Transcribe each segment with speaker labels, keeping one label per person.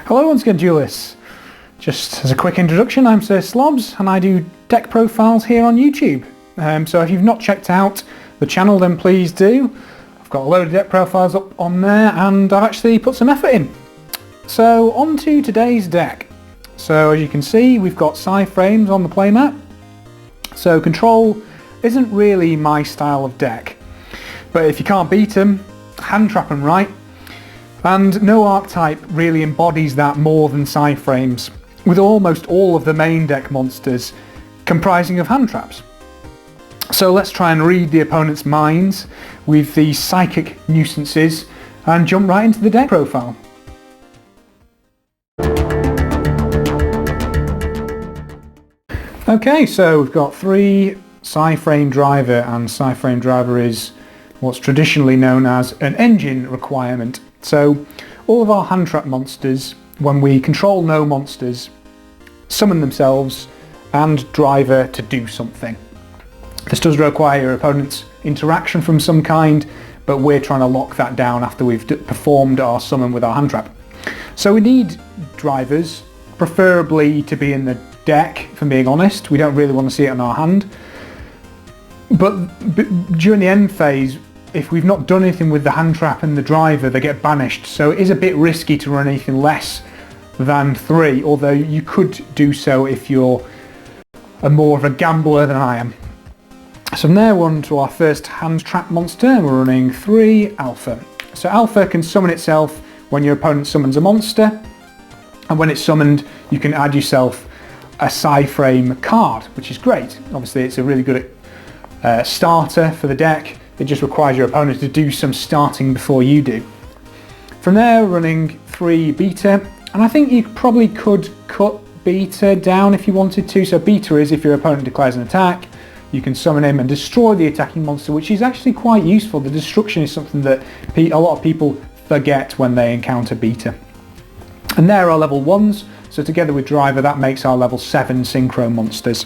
Speaker 1: Hello once again, Julius. Just as a quick introduction, I'm Sir Slobs and I do deck profiles here on YouTube. So if you've not checked out the channel, then please do. I've got a load of deck profiles up on there and I've actually put some effort in. So on to today's deck. So as you can see, we've got Psy-frames on the playmat. So control isn't really my style of deck, but if you can't beat them, hand trap them right. And no archetype really embodies that more than Psy-frames, with almost all of the main deck monsters comprising of hand traps. So let's try and read the opponent's minds with these psychic nuisances and jump right into the deck profile. Okay, so we've got three Psy-frame Driver, and Psy-frame Driver is what's traditionally known as an engine requirement. So all of our hand trap monsters, when we control no monsters, summon themselves and Driver to do something. This does require your opponent's interaction from some kind, but we're trying to lock that down after we've performed our summon with our hand trap. So we need drivers, preferably to be in the deck, if I'm being honest. We don't really want to see it in our hand. But during the end phase, if we've not done anything with the hand trap and the driver, they get banished. So it is a bit risky to run anything less than 3, although you could do so if you're more of a gambler than I am. So from there we're on to our first hand trap monster, and we're running 3 Alpha. So Alpha can summon itself when your opponent summons a monster, and when it's summoned you can add yourself a Psy-frame card, which is great. Obviously it's a really good starter for the deck. It just requires your opponent to do some starting before you do. From there, running 3 Beta, and I think you probably could cut Beta down if you wanted to. So Beta is if your opponent declares an attack, you can summon him and destroy the attacking monster, which is actually quite useful. The destruction is something that a lot of people forget when they encounter Beta. And there are level 1s, so together with Driver that makes our level 7 synchro monsters.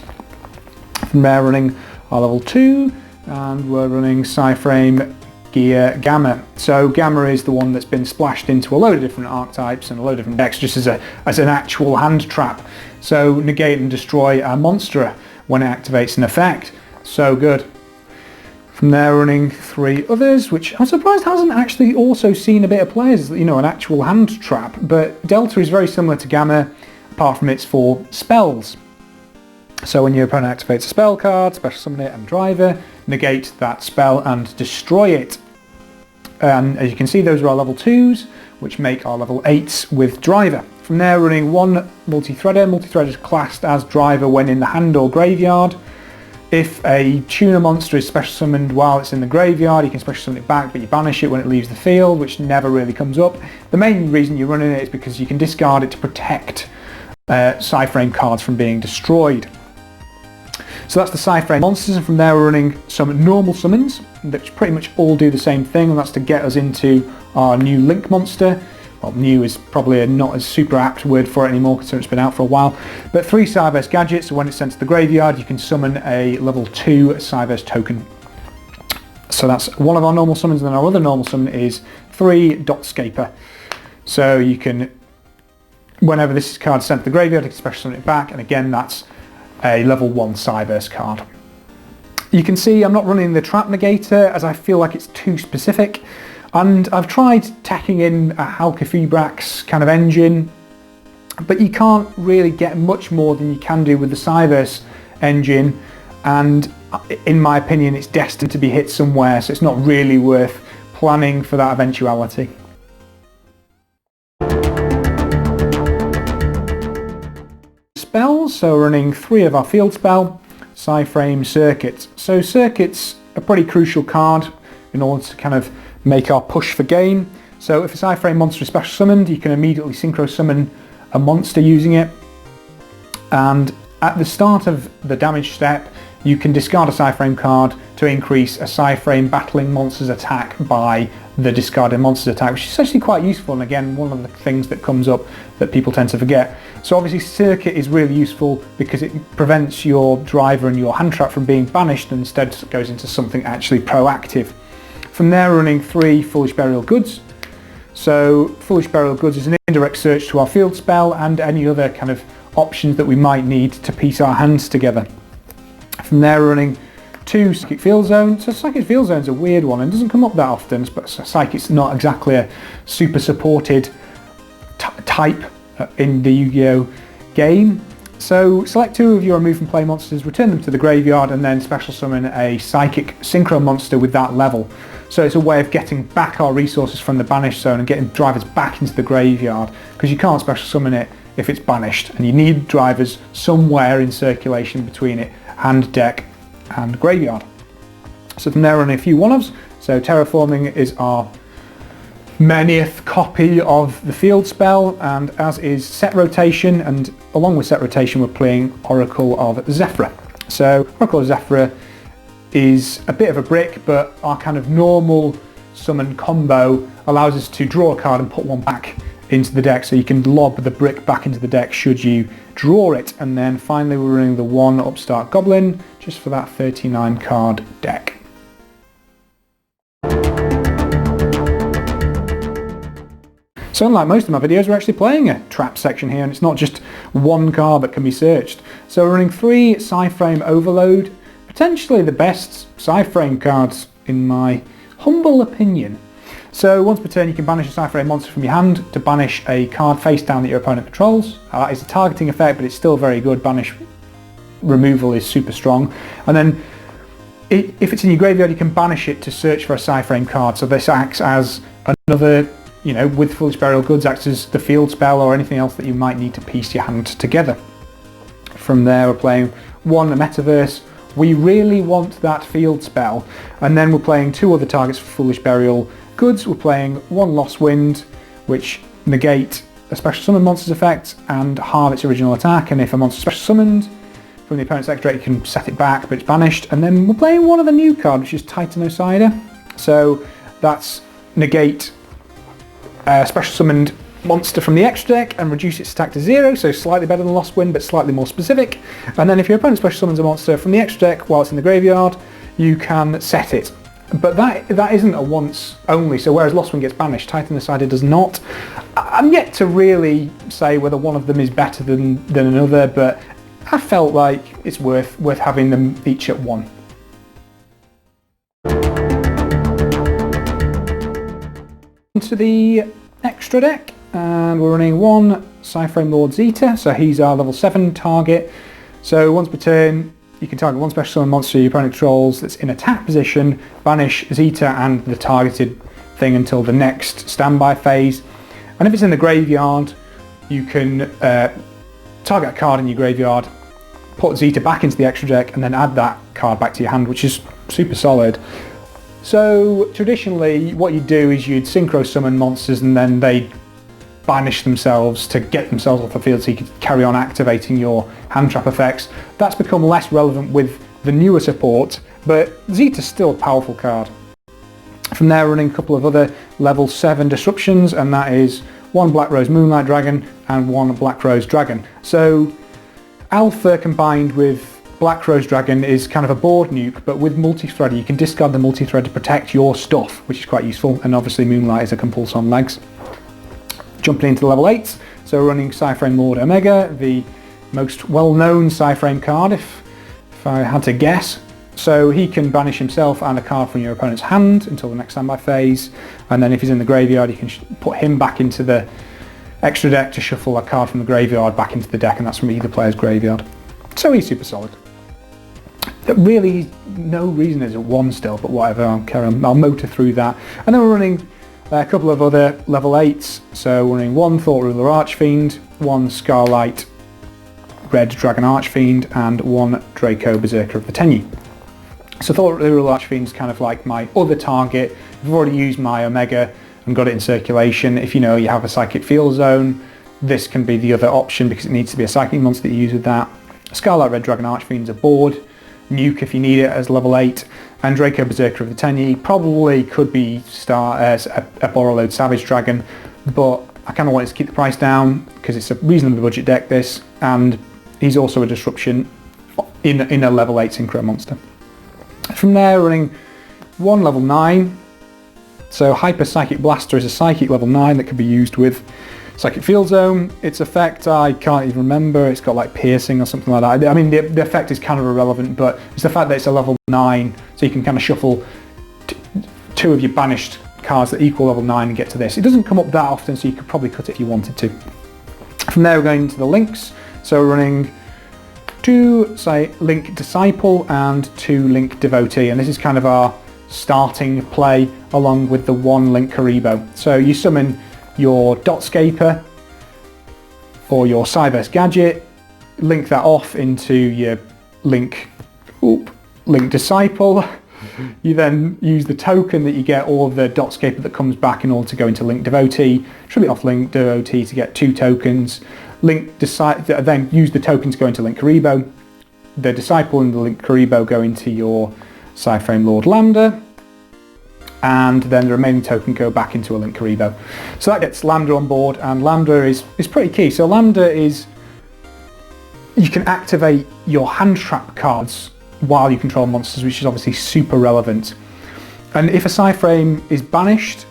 Speaker 1: From there, running our level 2, and we're running Psy-framegear Gamma. So Gamma is the one that's been splashed into a load of different archetypes and a load of different decks just as an actual hand trap. So negate and destroy a monster when it activates an effect. So good. From there, running 3 others, which I'm surprised hasn't actually also seen a bit of play as, you know, an actual hand trap. But Delta is very similar to Gamma, apart from it's for spells. So when your opponent activates a spell card, special summon it and Driver, negate that spell and destroy it. And as you can see, those are our level 2s, which make our level 8s with Driver. From there, running 1 Multi-threader. Multi-threader is classed as Driver when in the hand or graveyard. If a tuner monster is special summoned while it's in the graveyard, you can special summon it back, but you banish it when it leaves the field, which never really comes up. The main reason you're running it is because you can discard it to protect Psy-frame cards from being destroyed. So that's the Psy-frame monsters, and from there we're running some normal summons, which pretty much all do the same thing, and that's to get us into our new Link monster. Well, new is probably not as super apt word for it anymore considering it's been out for a while. But 3 Cyberse Gadget, so when it's sent to the graveyard you can summon a level 2 Cyberse token. So that's one of our normal summons, and then our other normal summon is 3 Dotscaper. So you can, whenever this card is sent to the graveyard, you can special summon it back, and again that's a level 1 Cyberse card. You can see I'm not running the trap negator as I feel like it's too specific, and I've tried tacking in a Halka-Febrax kind of engine, but you can't really get much more than you can do with the Cyberse engine, and in my opinion it's destined to be hit somewhere, so it's not really worth planning for that eventuality. Spells, so running 3 of our field spell, Psy-frame Circuit. So Circuit's a pretty crucial card in order to kind of make our push for game. So if a Psy-frame monster is special summoned, you can immediately synchro summon a monster using it, and at the start of the damage step you can discard a Psy-frame card to increase a Psy-frame battling monster's attack by the discarded monster's attack, which is actually quite useful, and again one of the things that comes up that people tend to forget. So obviously Circuit is really useful because it prevents your Driver and your hand trap from being banished and instead goes into something actually proactive. From there running 3 Foolish Burial Goods. So Foolish Burial Goods is an indirect search to our field spell and any other kind of options that we might need to piece our hands together. From there, we're running 2 Psychic Field Zones. So Psychic Field Zone's a weird one and doesn't come up that often, but Psychic's not exactly a super supported type in the Yu-Gi-Oh game. So select 2 of your remove from play monsters, return them to the graveyard, and then special summon a Psychic Synchro monster with that level. So it's a way of getting back our resources from the banished zone and getting drivers back into the graveyard, because you can't special summon it if it's banished, and you need drivers somewhere in circulation between it, hand, deck and graveyard. So from there, running a few one-offs. So Terraforming is our manyth copy of the field spell, and as is Set Rotation, and along with Set Rotation we're playing Oracle of Zefra. So Oracle of Zefra is a bit of a brick, but our kind of normal summon combo allows us to draw a card and put one back into the deck, so you can lob the brick back into the deck should you draw it. And then finally we're running the 1 Upstart Goblin just for that 39 card deck. So unlike most of my videos, we're actually playing a trap section here, and it's not just one card that can be searched. So we're running 3 Psy-frame Overload, potentially the best Psy-frame cards in my humble opinion. So once per turn you can banish a Psy-frame monster from your hand to banish a card face down that your opponent controls. That is a targeting effect, but it's still very good. Banish removal is super strong. And then if it's in your graveyard, you can banish it to search for a Psy-frame card. So this acts as another, you know, with Foolish Burial Goods, acts as the field spell or anything else that you might need to piece your hand together. From there we're playing 1 Metaverse. We really want that field spell. And then we're playing 2 other targets for Foolish Burial Goods. We're playing 1 Lost Wind, which negate a special summon monster's effect and halve its original attack, and if a monster is special summoned from the opponent's deck, you can set it back, but it's banished. And then we're playing 1 other new card, which is Titanocider. So that's negate a special summoned monster from the extra deck and reduce its attack to 0, so slightly better than Lost Wind, but slightly more specific. And then if your opponent special summons a monster from the extra deck while it's in the graveyard, you can set it. But that isn't a once only, so whereas Lost Wind gets banished, Titanocider does not. I'm yet to really say whether one of them is better than another, but I felt like it's worth having them each at 1. Into the extra deck, and we're running 1 Psy-framelord Zeta, so he's our level 7 target. So once per turn you can target 1 special summon monster your opponent controls that's in attack position, banish Zeta and the targeted thing until the next standby phase. And if it's in the graveyard, you can target a card in your graveyard, put Zeta back into the extra deck, and then add that card back to your hand, which is super solid. So traditionally what you'd do is you'd synchro summon monsters and then they'd banish themselves to get themselves off the field so you could carry on activating your hand trap effects. That's become less relevant with the newer support, but Zeta's still a powerful card. From there, running a couple of other level 7 disruptions, and that is 1 Black Rose Moonlight Dragon and 1 Black Rose Dragon. So Alpha combined with Black Rose Dragon is kind of a board nuke, but with multi-threader you can discard the multi-thread to protect your stuff, which is quite useful, and obviously Moonlight is a compulse on legs. Jumping into level 8, so running Psy-framelord Omega, the most well-known Psy-frame card if I had to guess. So he can banish himself and a card from your opponent's hand until the next standby phase, and then if he's in the graveyard you can put him back into the extra deck to shuffle a card from the graveyard back into the deck, and that's from either player's graveyard. So he's super solid. Really no reason is at 1 still, but whatever, I'll motor through that. And then we're running a couple of other level 8s, so we're running 1 Thought Ruler Archfiend, 1 Scarlight Red Dragon Archfiend, and 1 Draco Berserker of the Tenyi. So Thought Ruler Archfiend is kind of like my other target. I've already used my Omega and got it in circulation. If you know you have a Psychic Field Zone, this can be the other option because it needs to be a Psychic monster that you use with that. Scarlight Red Dragon Archfiend's a board nuke if you need it as level 8, and Draco Berserker of the Tenyi probably could be start as a Borrowload Savage Dragon, but I kind of wanted to keep the price down because it's a reasonable budget deck this, and he's also a disruption in a level 8 synchro monster. From there running 1 level 9 So Hyper Psychic Blaster is a Psychic level 9 that can be used with Psychic Field Zone. Its effect, I can't even remember, it's got like piercing or something like that. I mean, the effect is kind of irrelevant, but it's the fact that it's a level 9, so you can kind of shuffle two of your banished cards that equal level 9 and get to this. It doesn't come up that often, so you could probably cut it if you wanted to. From there we're going into the links, so we're running 2 Link Disciple and 2 Link Devotee, and this is kind of our starting play along with the 1 Link Karibo. So you summon your Dotscaper or your Cyberse Gadget, link that off into your Link Disciple. You then use the token that you get, or the Dotscaper that comes back, in order to go into Link Devotee. Tribute off Link Devotee to get 2 tokens. Then use the token to go into Link Karibo. The Disciple and the Link Karibo go into your Psy-framelord Lambda, and then the remaining token go back into a Link Karibo. So that gets Lambda on board, and Lambda is pretty key. So Lambda is, you can activate your hand trap cards while you control monsters, which is obviously super relevant. And if a Psy-frame is banished,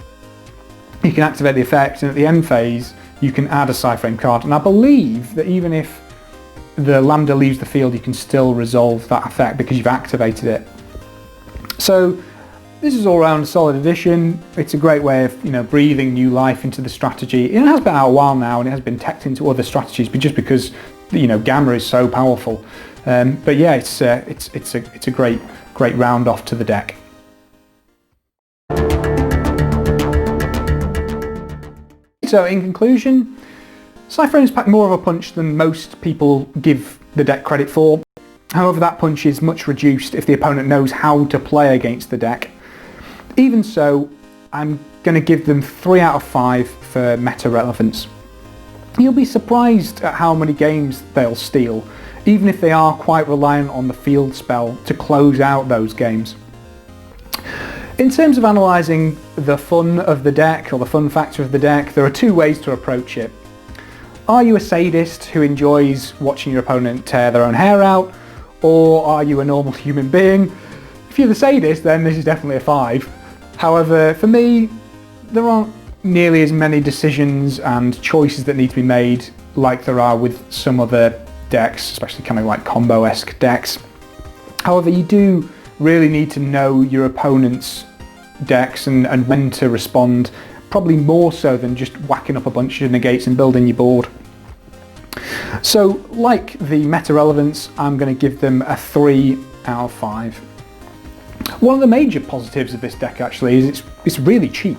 Speaker 1: you can activate the effect, and at the end phase you can add a Psy-frame card. And I believe that even if the Lambda leaves the field, you can still resolve that effect because you've activated it. So this is all around a solid addition. It's a great way of, you know, breathing new life into the strategy. It has been out a while now, and it has been teched into other strategies, but just because, you know, Gamma is so powerful. But yeah, it's a great round off to the deck. So in conclusion, Psy-frames pack more of a punch than most people give the deck credit for. However, that punch is much reduced if the opponent knows how to play against the deck. Even so, I'm going to give them 3 out of 5 for meta relevance. You'll be surprised at how many games they'll steal, even if they are quite reliant on the field spell to close out those games. In terms of analysing the fun of the deck, or the fun factor of the deck, there are 2 ways to approach it. Are you a sadist who enjoys watching your opponent tear their own hair out, or are you a normal human being? If you're the sadist, then this is definitely a 5. However, for me, there aren't nearly as many decisions and choices that need to be made like there are with some other decks, especially kind of like combo-esque decks. However, you do really need to know your opponent's decks and when to respond, probably more so than just whacking up a bunch of negates and building your board. So, like the meta relevance, I'm going to give them a 3 out of 5. One of the major positives of this deck actually is it's really cheap,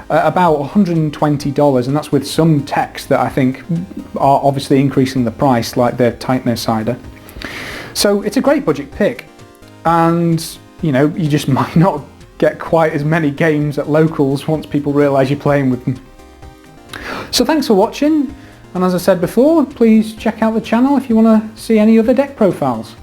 Speaker 1: about $120, and that's with some techs that I think are obviously increasing the price, like the Titanocider. So it's a great budget pick, and you know, you just might not get quite as many games at locals once people realise you're playing with them. So thanks for watching, and as I said before, please check out the channel if you want to see any other deck profiles.